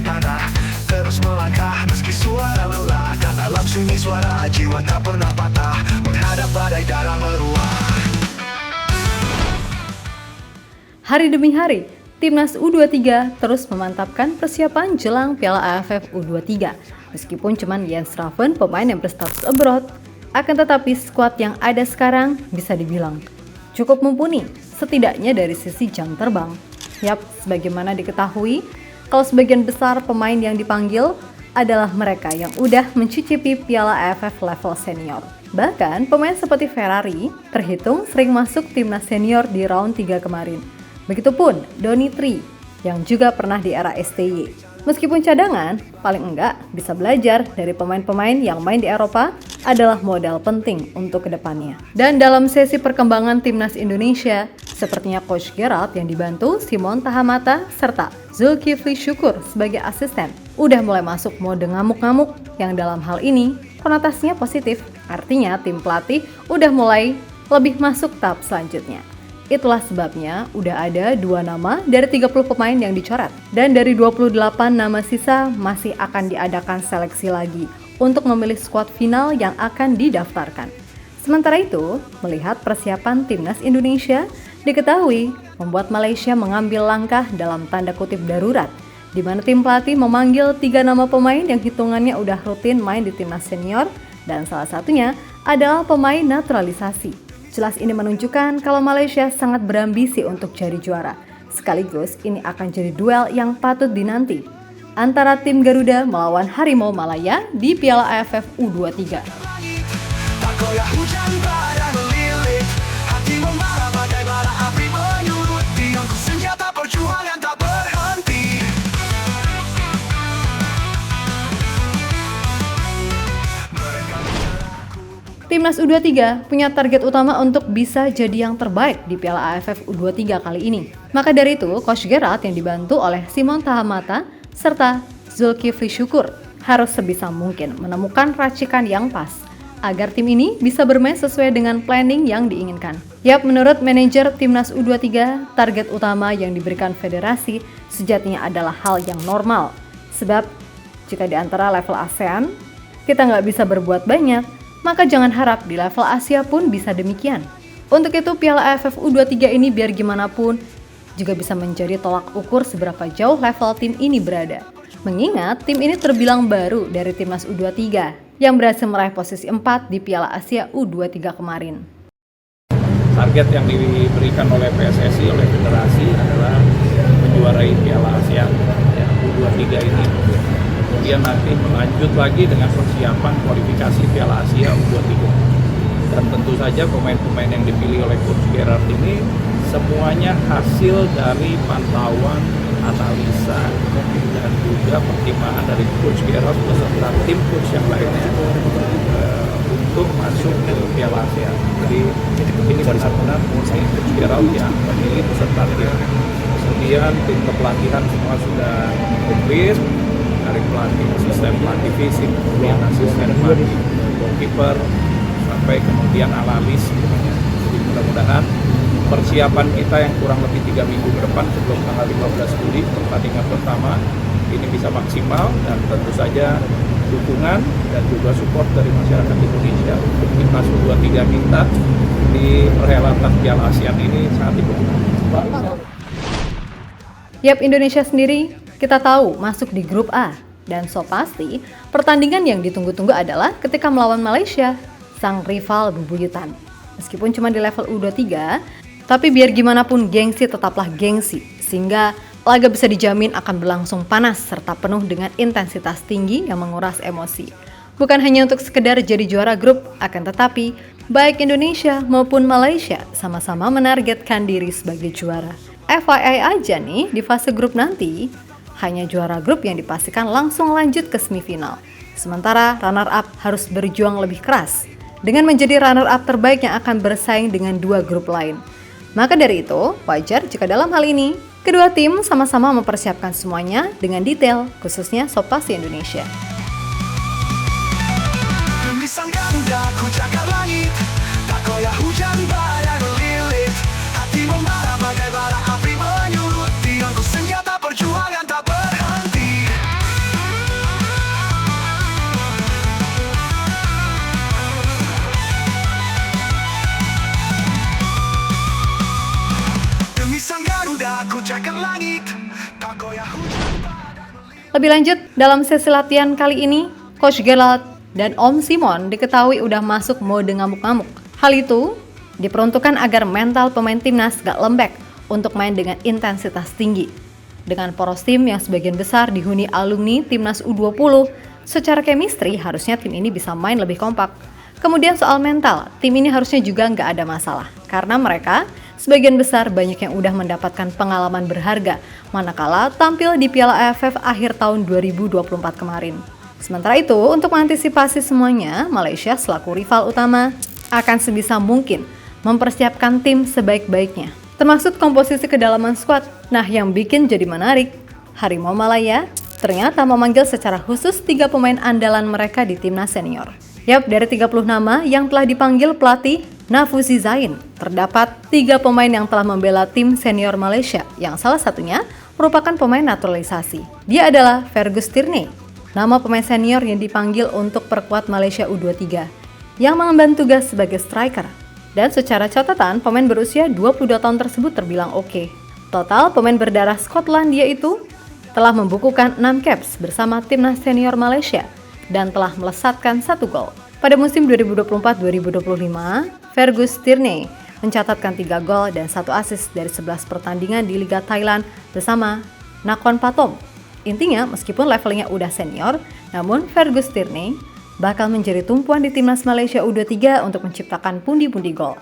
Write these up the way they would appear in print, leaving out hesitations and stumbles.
panah, terus melangkah meski suara lelah. Dan dalam sunyi suara jiwa tak pernah patah, menghadap badai darah meruah. Hari demi hari, Timnas U23 terus memantapkan persiapan jelang Piala AFF U23. Meskipun cuman Jens Raven pemain yang berstatus abroad, akan tetapi skuad yang ada sekarang bisa dibilang cukup mumpuni, setidaknya dari sisi jam terbang. Yap, sebagaimana diketahui, kalau sebagian besar pemain yang dipanggil adalah mereka yang udah mencicipi Piala AFF level senior. Bahkan pemain seperti Ferrari terhitung sering masuk timnas senior di round 3 kemarin. Begitupun Donny Tri yang juga pernah di era STY. Meskipun cadangan, paling enggak bisa belajar dari pemain-pemain yang main di Eropa adalah modal penting untuk kedepannya. Dan dalam sesi perkembangan timnas Indonesia, sepertinya Coach Gerald yang dibantu Simon Tahamata serta Zulkifli Syukur sebagai asisten udah mulai masuk mode ngamuk-ngamuk yang dalam hal ini konotasinya positif. Artinya tim pelatih udah mulai lebih masuk tahap selanjutnya. Itulah sebabnya udah ada 2 nama dari 30 pemain yang dicoret. Dan dari 28 nama sisa masih akan diadakan seleksi lagi untuk memilih skuad final yang akan didaftarkan. Sementara itu, melihat persiapan timnas Indonesia, diketahui membuat Malaysia mengambil langkah dalam tanda kutip darurat, di mana tim pelatih memanggil 3 nama pemain yang hitungannya udah rutin main di timnas senior, dan salah satunya adalah pemain naturalisasi. Jelas ini menunjukkan kalau Malaysia sangat berambisi untuk jadi juara. Sekaligus ini akan jadi duel yang patut dinanti antara tim Garuda melawan Harimau Malaya di Piala AFF U23. Tak goyah hujan badai melilit, hati memarah bagai bara api menyulut, tiangku senjata perjuangan tak berhenti. Timnas U23 punya target utama untuk bisa jadi yang terbaik di Piala AFF U23 kali ini. Maka dari itu, Coach Gerald yang dibantu oleh Simon Tahamata serta Zulkifli Syukur harus sebisa mungkin menemukan racikan yang pas agar tim ini bisa bermain sesuai dengan planning yang diinginkan. Yap, menurut manajer Timnas U23, target utama yang diberikan federasi sejatinya adalah hal yang normal. Sebab jika di antara level ASEAN kita nggak bisa berbuat banyak, maka jangan harap di level Asia pun bisa demikian. Untuk itu Piala AFF U23 ini biar gimana pun juga bisa menjadi tolak ukur seberapa jauh level tim ini berada. Mengingat tim ini terbilang baru dari Timnas U23 yang berhasil meraih posisi 4 di Piala Asia U23 kemarin. Target yang diberikan oleh PSSI, oleh federasi adalah menjuarai Piala Asia U23 ini. Kemudian nanti melanjut lagi dengan persiapan kualifikasi Piala Asia U23. Dan tentu saja pemain-pemain yang dipilih oleh Coach Gerard ini semuanya hasil dari pantauan, analisa, dan juga pertimbangan dari Coach Gerard beserta tim coach yang lainnya untuk masuk ke Piala Asia. Jadi ini benar-benar murni Coach Gerard yang memilih beserta tim. Kemudian tim kepelatihan semua sudah komplit, dari pelatih, asisten pelatih fisik, kemudian asisten pelatih goalkeeper, sampai kemudian analis. Jadi mudah-mudahan persiapan kita yang kurang lebih 3 minggu ke depan sebelum tanggal 15 Juli pertandingan pertama ini bisa maksimal, dan tentu saja dukungan dan juga support dari masyarakat Indonesia untuk Timnas U23 kita di perhelatan Piala ASEAN ini sangat dibutuhkan. Yap, Indonesia sendiri kita tahu masuk di grup A, dan so pasti pertandingan yang ditunggu-tunggu adalah ketika melawan Malaysia, sang rival bebuyutan. Meskipun cuma di level U23, tapi biar gimana pun gengsi tetaplah gengsi, sehingga laga bisa dijamin akan berlangsung panas serta penuh dengan intensitas tinggi yang menguras emosi. Bukan hanya untuk sekedar jadi juara grup, akan tetapi baik Indonesia maupun Malaysia sama-sama menargetkan diri sebagai juara. FYI aja nih, di fase grup nanti hanya juara grup yang dipastikan langsung lanjut ke semifinal. Sementara runner-up harus berjuang lebih keras dengan menjadi runner-up terbaik yang akan bersaing dengan 2 grup lain. Maka dari itu, wajar jika dalam hal ini, kedua tim sama-sama mempersiapkan semuanya dengan detail, khususnya Sopasi Indonesia. Demi sang Garuda ku jaga langit, tak goyah hujan badai melilit, hati membara bagai bara api menyulut, tiangku senjata perjuangan tak berhenti. Lebih lanjut, dalam sesi latihan kali ini, Coach Gerald dan Om Simon diketahui udah masuk mode ngamuk-ngamuk. Hal itu diperuntukkan agar mental pemain timnas gak lembek untuk main dengan intensitas tinggi. Dengan poros tim yang sebagian besar dihuni alumni timnas U20, secara chemistry harusnya tim ini bisa main lebih kompak. Kemudian soal mental, tim ini harusnya juga nggak ada masalah. Karena mereka sebagian besar banyak yang udah mendapatkan pengalaman berharga manakala tampil di Piala AFF akhir tahun 2024 kemarin. Sementara itu, untuk mengantisipasi semuanya, Malaysia selaku rival utama akan sebisa mungkin mempersiapkan tim sebaik-baiknya, termasuk komposisi kedalaman skuad. Nah, yang bikin jadi menarik, Harimau Malaya ternyata memanggil secara khusus 3 pemain andalan mereka di timnas senior. Yap, dari 30 nama yang telah dipanggil pelatih Nafuzi Zain, terdapat 3 pemain yang telah membela tim senior Malaysia, yang salah satunya merupakan pemain naturalisasi. Dia adalah Fergus Tierney, nama pemain senior yang dipanggil untuk perkuat Malaysia U23, yang mengemban tugas sebagai striker. Dan secara catatan, pemain berusia 22 tahun tersebut terbilang oke. Total, pemain berdarah Skotlandia itu telah membukukan 6 caps bersama timnas senior Malaysia dan telah melesatkan 1 gol. Pada musim 2024-2025, Fergus Tierney mencatatkan 3 gol dan 1 assist dari 11 pertandingan di Liga Thailand bersama Nakhon Pathom. Intinya, meskipun levelnya udah senior, namun Fergus Tierney bakal menjadi tumpuan di timnas Malaysia U23 untuk menciptakan pundi-pundi gol.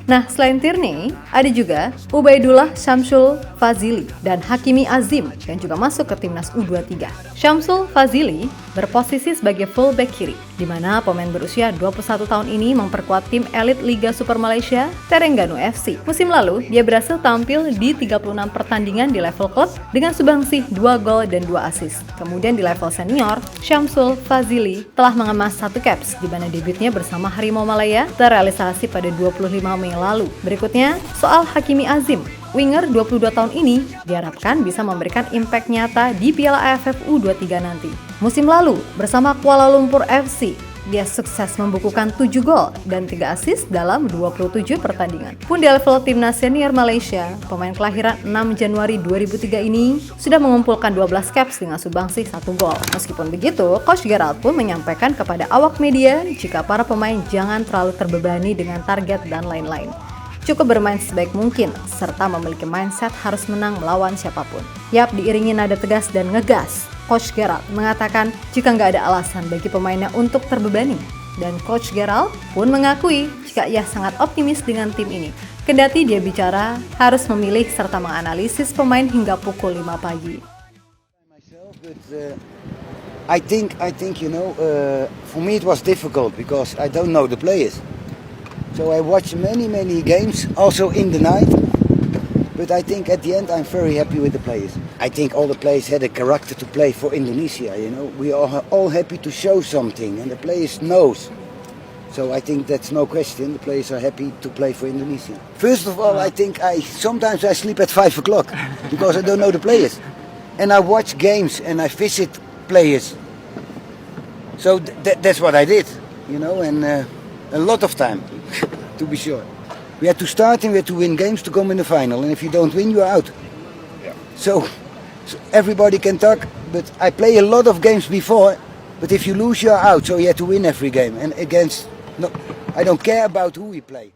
Nah, selain Tierney, ada juga Ubaidullah Syamsul Fazili dan Hakimi Azim yang juga masuk ke timnas U23. Syamsul Fazili berposisi sebagai fullback kiri, di mana pemain berusia 21 tahun ini memperkuat tim elit Liga Super Malaysia, Terengganu FC. Musim lalu, dia berhasil tampil di 36 pertandingan di level klub dengan sumbangsi 2 gol dan 2 assist. Kemudian di level senior, Syamsul Fazili telah mengemas 1 caps, di mana debutnya bersama Harimau Malaya terrealisasi pada 25 Mei lalu. Berikutnya, soal Hakimi Azim. Winger 22 tahun ini diharapkan bisa memberikan impact nyata di Piala AFF U23 nanti. Musim lalu, bersama Kuala Lumpur FC, dia sukses membukukan 7 gol dan 3 assist dalam 27 pertandingan. Pun di level timnas senior Malaysia, pemain kelahiran 6 Januari 2003 ini sudah mengumpulkan 12 caps dengan sumbangsi 1 gol. Meskipun begitu, Coach Gerald pun menyampaikan kepada awak media jika para pemain jangan terlalu terbebani dengan target dan lain-lain. Cukup bermain sebaik mungkin, serta memiliki mindset harus menang melawan siapapun. Yap, diiringi nada tegas dan ngegas, Coach Gerald mengatakan jika nggak ada alasan bagi pemainnya untuk terbebani. Dan Coach Gerald pun mengakui jika ia sangat optimis dengan tim ini. Kendati dia bicara harus memilih serta menganalisis pemain hingga pukul 5 pagi. I think for me it was difficult because I don't know the players. So I watched many games, also in the night. But I think at the end I'm very happy with the players. I think all the players had a character to play for Indonesia. We are all happy to show something, and the players knows. So I think that's no question. The players are happy to play for Indonesia. First of all, I think sometimes I sleep at 5 o'clock because I don't know the players, and I watch games and I visit players. So that's what I did, and a lot of time. To be sure, we had to start and we had to win games to come in the final, and if you don't win, you are out. Yeah. So everybody can talk, but I play a lot of games before, but if you lose, you are out. So you have to win every game, and I don't care about who we play.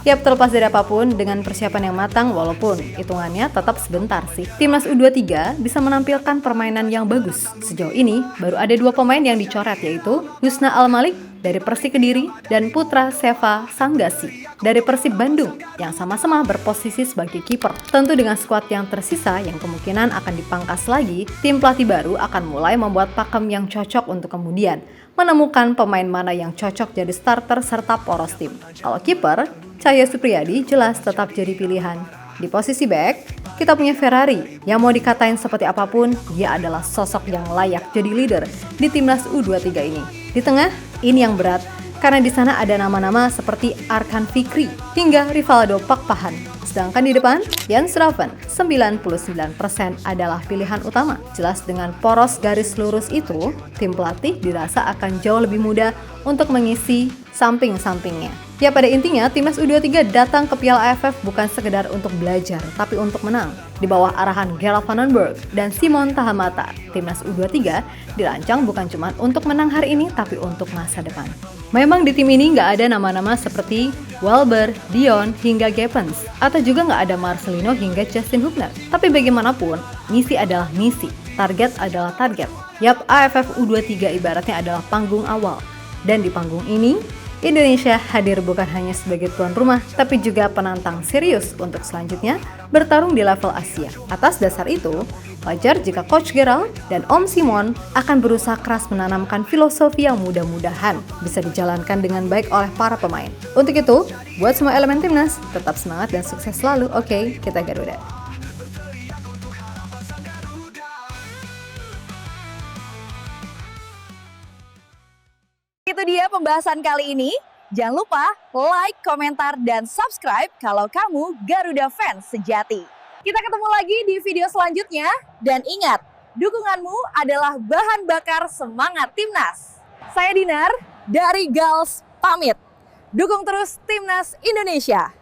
Yap, terlepas dari apapun, dengan persiapan yang matang walaupun hitungannya tetap sebentar sih, timnas U23 bisa menampilkan permainan yang bagus. Sejauh ini, baru ada 2 pemain yang dicoret, yaitu Yusna Al-Malik dari Persik Kediri dan Putra Seva Sanggasi dari Persib Bandung yang sama-sama berposisi sebagai kiper. Tentu dengan skuad yang tersisa yang kemungkinan akan dipangkas lagi, tim pelatih baru akan mulai membuat pakem yang cocok untuk kemudian menemukan pemain mana yang cocok jadi starter serta poros tim. Kalau kiper, Cahya Supriyadi jelas tetap jadi pilihan. Di posisi back, kita punya Ferrari yang mau dikatain seperti apapun, dia adalah sosok yang layak jadi leader di timnas U23 ini. Di tengah, ini yang berat karena di sana ada nama-nama seperti Arkan Fikri hingga Rivaldo Pakpahan. Sedangkan di depan, Jan Schraven 99% adalah pilihan utama. Jelas dengan poros garis lurus itu, tim pelatih dirasa akan jauh lebih mudah untuk mengisi samping-sampingnya. Ya pada intinya, Timnas U23 datang ke Piala AFF bukan sekedar untuk belajar, tapi untuk menang. Di bawah arahan Gerald van den Berg dan Simon Tahamata, Timnas U23 dirancang bukan cuma untuk menang hari ini, tapi untuk masa depan. Memang di tim ini nggak ada nama-nama seperti Welber, Dion, hingga Gepens, atau juga nggak ada Marcelino hingga Justin Hubner. Tapi bagaimanapun, misi adalah misi, target adalah target. Yap, AFF U23 ibaratnya adalah panggung awal. Dan di panggung ini, Indonesia hadir bukan hanya sebagai tuan rumah, tapi juga penantang serius untuk selanjutnya bertarung di level Asia. Atas dasar itu, wajar jika Coach Gerald dan Om Simon akan berusaha keras menanamkan filosofi yang mudah-mudahan bisa dijalankan dengan baik oleh para pemain. Untuk itu, buat semua elemen timnas, tetap semangat dan sukses selalu. Oke, kita Garuda. Itu dia pembahasan kali ini. Jangan lupa like, komentar, dan subscribe kalau kamu Garuda fans sejati. Kita ketemu lagi di video selanjutnya. Dan ingat, dukunganmu adalah bahan bakar semangat Timnas. Saya Dinar dari Gals pamit. Dukung terus Timnas Indonesia.